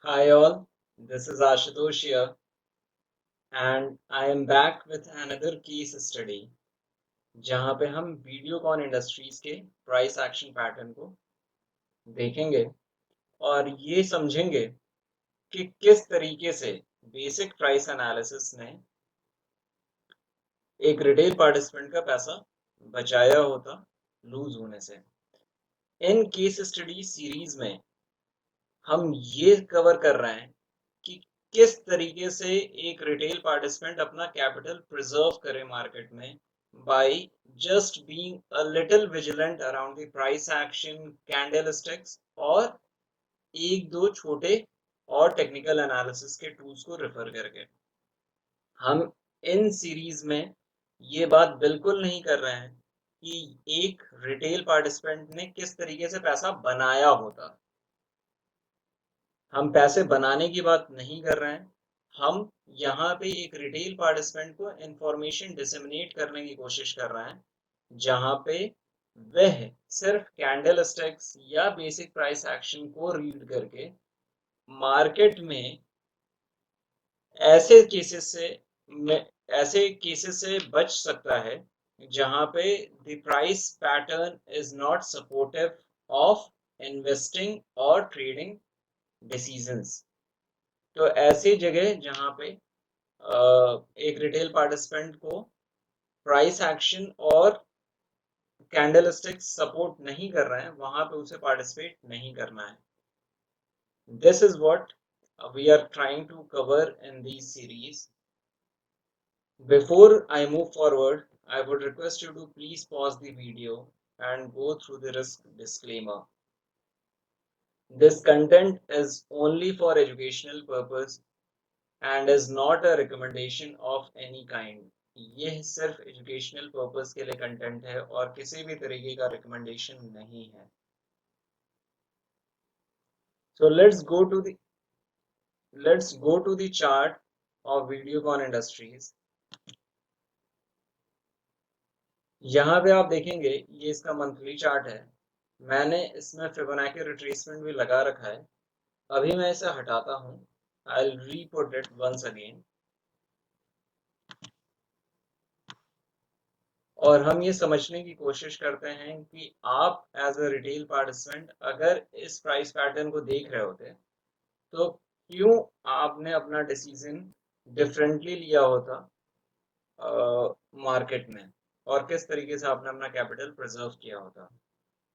Hi all, this is Ashutosh here, and I am back with another case study जहाँ पे हम Videocon industries के price action pattern को देखेंगे और ये समझेंगे कि किस तरीके से बेसिक प्राइस एनालिसिस ने एक रिटेल पार्टिसिपेंट का पैसा बचाया होता लूज होने से। इन केस स्टडी सीरीज में हम ये कवर कर रहे हैं कि किस तरीके से एक रिटेल पार्टिसिपेंट अपना कैपिटल प्रिजर्व करे मार्केट में by just being a little vigilant around the price action candlesticks और एक दो छोटे और टेक्निकल एनालिसिस के टूल्स को रेफर करके। हम इन सीरीज में ये बात बिल्कुल नहीं कर रहे हैं कि एक रिटेल पार्टिसिपेंट ने किस तरीके से पैसा बनाया होता। हम पैसे बनाने की बात नहीं कर रहे हैं। हम यहाँ पे एक रिटेल पार्टिसिपेंट को इंफॉर्मेशन डिसेमिनेट करने की कोशिश कर रहे हैं जहाँ पे वह सिर्फ कैंडल स्टिक्स या बेसिक प्राइस एक्शन को रीड करके मार्केट में ऐसे केसेस से बच सकता है जहाँ पे the price pattern is not supportive of investing और ट्रेडिंग डिसीजंस। तो ऐसी जगह जहाँ पे एक रिटेल पार्टिसिपेंट को प्राइस एक्शन और कैंडलस्टिक्स सपोर्ट नहीं कर रहे हैं वहां पे उसे पार्टिसिपेट नहीं करना है। This is what we are trying to cover in this series. Before I move forward, I would request you to please pause the video and go through the risk disclaimer. This content is only for educational purpose and is not a recommendation of any kind. यह सिर्फ educational purpose के लिए content है और किसी भी तरीके का रिकमेंडेशन नहीं है। So let's go to the chart of Videocon Industries. यहाँ पे आप देखेंगे ये इसका मंथली चार्ट है। मैंने इसमें फिबोनाची रिट्रेसमेंट भी लगा रखा है। अभी मैं इसे हटाता हूँ। I'll re-put it once again. और हम ये समझने की कोशिश करते हैं कि आप एज अ रिटेल पार्टिसिपेंट अगर इस प्राइस पैटर्न को देख रहे होते तो क्यों आपने अपना डिसीजन डिफरेंटली लिया होता मार्केट में और किस तरीके से आपने अपना कैपिटल प्रिजर्व किया होता।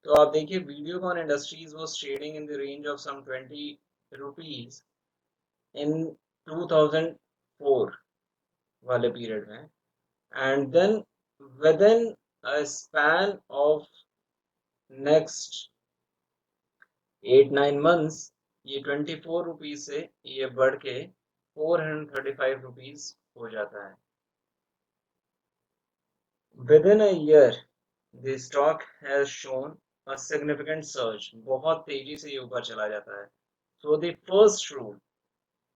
तो आप देखिए Videocon industries was trading in the range of some 20 rupees in 2004 वाले पीरियड में, and then within a span of next 8-9 months ये 24 रुपीज से ये बढ़ के 435 रुपीज हो जाता है। Within a year the stock has shown a significant surge, बहुत तेजी से ये ऊपर चला जाता है। So the first rule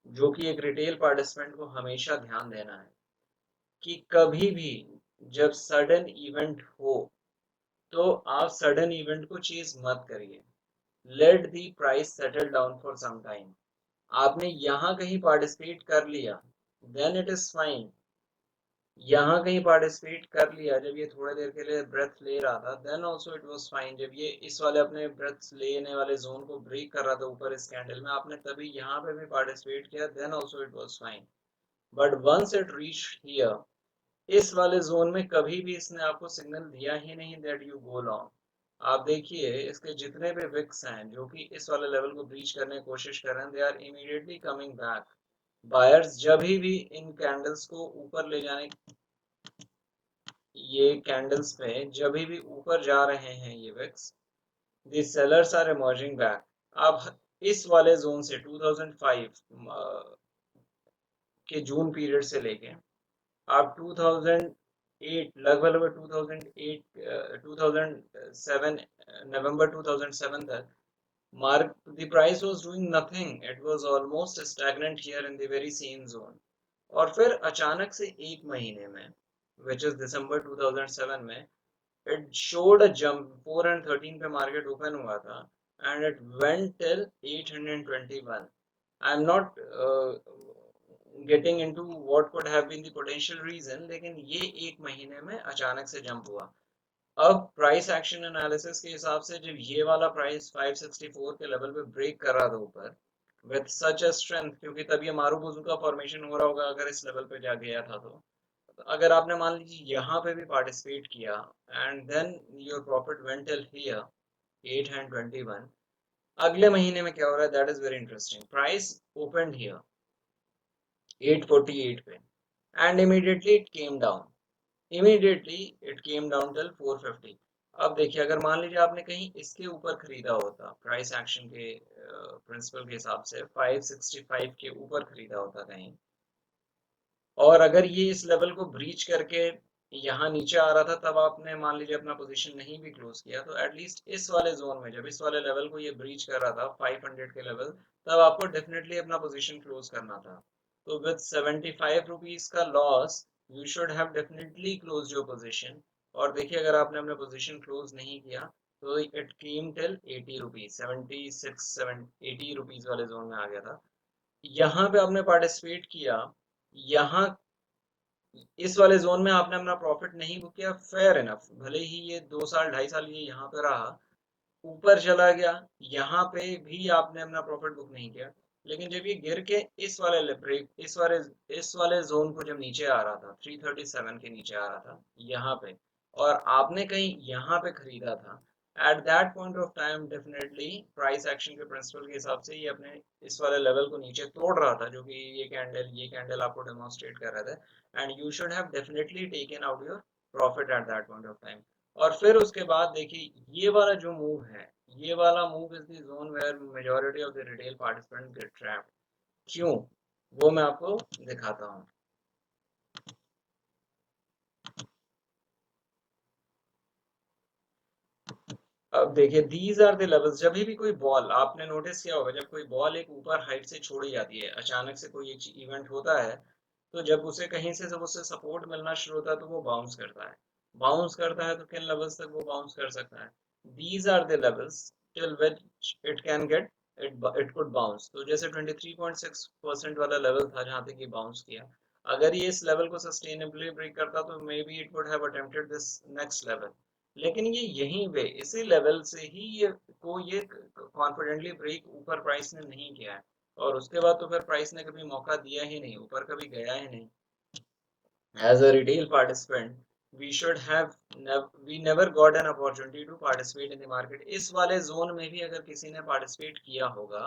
जो कि एक रिटेल पार्टिसिपेंट को हमेशा ध्यान देना है कि कभी भी जब सडन इवेंट हो तो आप सडन इवेंट को चेज मत करिए। Let the price settle down for some time. आपने यहाँ कहीं पार्टिसिपेट कर लिया देन इट इज फाइन। यहाँ कहीं पार्टिसिपेट कर लिया जब ये थोड़ी देर के लिए ब्रेथ ले रहा था then also it was fine. जब ये इस वाले अपने ब्रेथ लेने वाले जोन को ब्रेक कर रहा था ऊपर इस कैंडल में आपने तभी यहाँ पे भी पार्टिसिपेट किया then also it was fine. But once it reach here इस वाले जोन में कभी भी इसने आपको सिग्नल दिया ही नहीं दैट यू गो लॉन्ग। आप देखिए इसके जितने भी विक्स हैं जो कि इस वाले लेवल को ब्रीच करने की कोशिश कर रहे हैं they are immediately coming back. Buyers जब भी इन कैंडल्स को ऊपर ले जाने ये कैंडल्स पे जब भी ऊपर जा रहे हैं ये weeks the sellers are emerging back. अब इस वाले जोन से 2005 के जून पीरियड से लेके आप 2008 लगभग 2008 2007 नवंबर 2007 तक mark the price was doing nothing, it was almost stagnant here in the very same zone। और फिर अचानक से एक महीने में which is दिसंबर 2007 में it showed a jump 413 पे मार्केट ओपन हुआ था and it went till 821 I am not getting into what could have been the potential reason, लेकिन ये एक महीने में अचानक से जंप हुआ। अब प्राइस एक्शन एनालिसिस के हिसाब से जब ये वाला प्राइस 564 के लेवल पे ब्रेक कर रहा था ऊपर विथ सच अ स्ट्रेंथ, क्योंकि तब ये मारूबुजू का फॉर्मेशन हो रहा होगा अगर इस लेवल पे जा गया था तो अगर आपने मान लीजिए यहाँ पे भी पार्टिसिपेट किया and then your profit went till here 821, अगले महीने में क्या हो रहा है, that is very interesting. Price opened here 848 पे and immediately it came down, immediately it came down till 450। अब देखिए अगर मान लीजिए आपने कहीं इसके ऊपर खरीदा होता प्राइस एक्शन के प्रिंसिपल के हिसाब से 565 के ऊपर खरीदा होता कहीं, और अगर ये इस लेवल को ब्रीच करके यहाँ नीचे आ रहा था तब आपने मान लीजिए अपना पोजीशन नहीं भी क्लोज किया, तो एटलीस्ट इस वाले जोन में जब इस वाले लेवल को ये ब्रीच कर रहा था 500 के लेवल, तब आपको डेफिनेटली अपना पोजीशन क्लोज करना था। तो विद 75 रुपीज का loss you should have definitely close your position. और देखिए अगर आपने अपना पोजीशन क्लोज नहीं किया तो it came till 80 rupees, 76 80 rupees वाले जोन में आ गया था। यहाँ पे आपने पार्टिसिपेट किया, यहाँ इस वाले जोन में आपने अपना प्रॉफिट नहीं बुक किया, फेयर इनफ, भले ही ये 2 साल 2.5 साल ये यहाँ पे रहा, ऊपर चला गया, यहाँ पे भी आपने अपना प्रॉफिट बुक नहीं किया, लेकिन जब ये गिर के इस वाले ब्रेक इस वाले जोन को जब नीचे आ रहा था 337 के नीचे आ रहा था यहाँ पे, और आपने कहीं यहाँ पे खरीदा था, at that point of time definitely price action के प्रिंसिपल के हिसाब से ये अपने इस वाले लेवल को नीचे तोड़ रहा था, जो कि ये कैंडल आपको डेमोन्स्ट्रेट कर रहा था, and you should have definitely taken out your profit at that point of time. और फिर उसके बाद देखिए ये वाला जो मूव है, ये वाला move is the zone where majority of the retail participant get trapped. क्यों, वो मैं आपको दिखाता हूँ। अब देखिए दीज आर द लेवल्स, जब भी कोई बॉल आपने नोटिस किया होगा, जब कोई बॉल एक ऊपर हाइट से छोड़ी जाती है, अचानक से कोई एक इवेंट होता है, तो जब उसे कहीं से जब उसे सपोर्ट मिलना शुरू होता है तो वो बाउंस करता है। बाउंस करता है तो किन लेवल्स तक वो बाउंस कर सकता है, these are the levels till which it can get it could bounce. तो जैसे 23.6% वाला लेवल था जहां तक ये बाउंस किया, अगर ये इस लेवल को सस्टेनेबली ब्रेक करता तो may be it would have attempted this next level, लेकिन ये यहीं पे इसी लेवल से ही ये कॉन्फिडेंटली ब्रेक ऊपर प्राइस ने नहीं किया है, और उसके बाद तो फिर प्राइस ने कभी मौका दिया ही नहीं, ऊपर कभी गया ही नहीं। As a retail participant we should have we never got an opportunity to participate in the market। इस वाले जोन में भी अगर किसी ने पार्टिसिपेट किया होगा,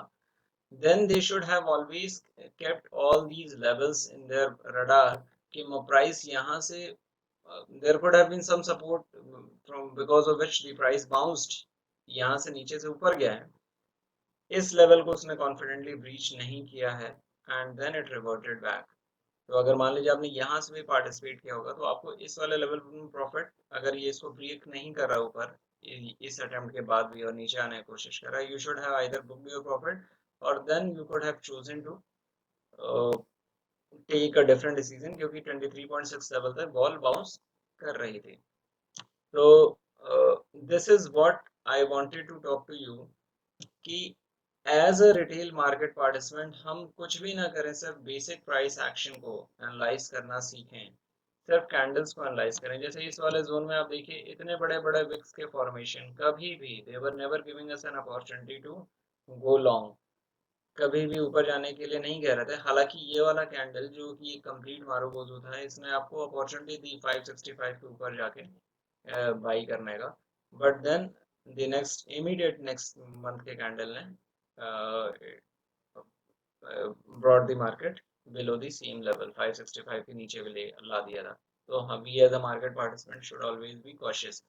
then they should have always kept all these levels in their radar कि प्राइस यहाँ से there could have been some support from because of which the price bounced, यहाँ से नीचे से ऊपर गया है, इस लेवल को उसने कॉन्फिडेंटली ब्रीच नहीं किया है, and then it reverted back. तो अगर मान लीजिए आपने यहाँ से भी पार्टिसिपेट किया होगा तो आपको इस वाले लेवल पर प्रॉफिट, अगर ये इसको ब्रेक नहीं कर रहा ऊपर इस अटेम्प्ट के बाद भी और नीचे आने की कोशिश कर रहा है, you should have either book your profit और then you could have chosen to take a different decision, क्योंकि 23.6 लेवल तक बॉल बाउंस कर रही थी। तो this is what I wanted to talk to you कि as a retail market participant हम कुछ भी ना करें, सिर्फ बेसिक प्राइस एक्शन को एनालाइज करना सीखें, सिर्फ कैंडल्स को एनालाइज करें। जैसे इस वाले जोन में आप देखिए इतने बड़े बड़े विक्स के फॉर्मेशन कभी भी they were never giving us an opportunity to go long, कभी भी ऊपर जाने के लिए नहीं कह रहे थे। हालांकि ये वाला कैंडल जो कि कंप्लीट मारूबोजू था, इसने आपको अपॉर्चुनिटी दी 565 के ऊपर जाके बाई करने का, but then the next immediate next month के कैंडल ने brought the market below the same level 565 के नीचे भी ला दिया था। तो हम we as a market participant should always be cautious.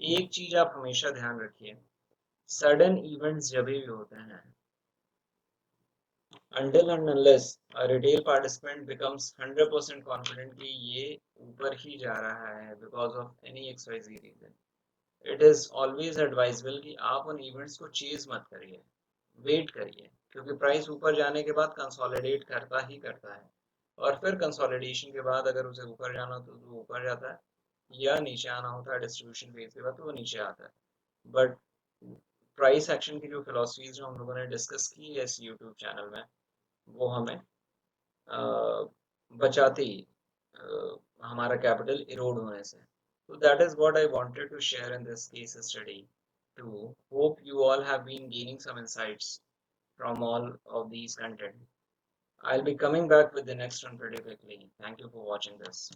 एक चीज आप हमेशा ध्यान रखिए, सडन इवेंट्स जब भी होते हैं, until and unless a retail participant becomes 100% confident कि ये ऊपर ही जा रहा है because of any XYZ reason, it is always advisable कि आप उन events को चेज मत करिए, वेट करिए, क्योंकि प्राइस ऊपर जाने के बाद कंसोलिडेट करता ही करता है, और फिर कंसोलिडेशन के बाद अगर उसे ऊपर जाना हो तो वो ऊपर जाता है, या नीचे आना होता है डिस्ट्रीब्यूशन फेज के बाद तो वो नीचे आता है। बट प्राइस एक्शन की जो फिलोसफीज जो हम लोगों ने डिस्कस की है इस यूट्यूब चैनल में, वो हमें बचाती हमारा कैपिटल इरोड होने से. So that is what I wanted to share in this case study too. Hope you all have been gaining some insights from all of these content. I'll be coming back with the next one pretty quickly. Thank you for watching this.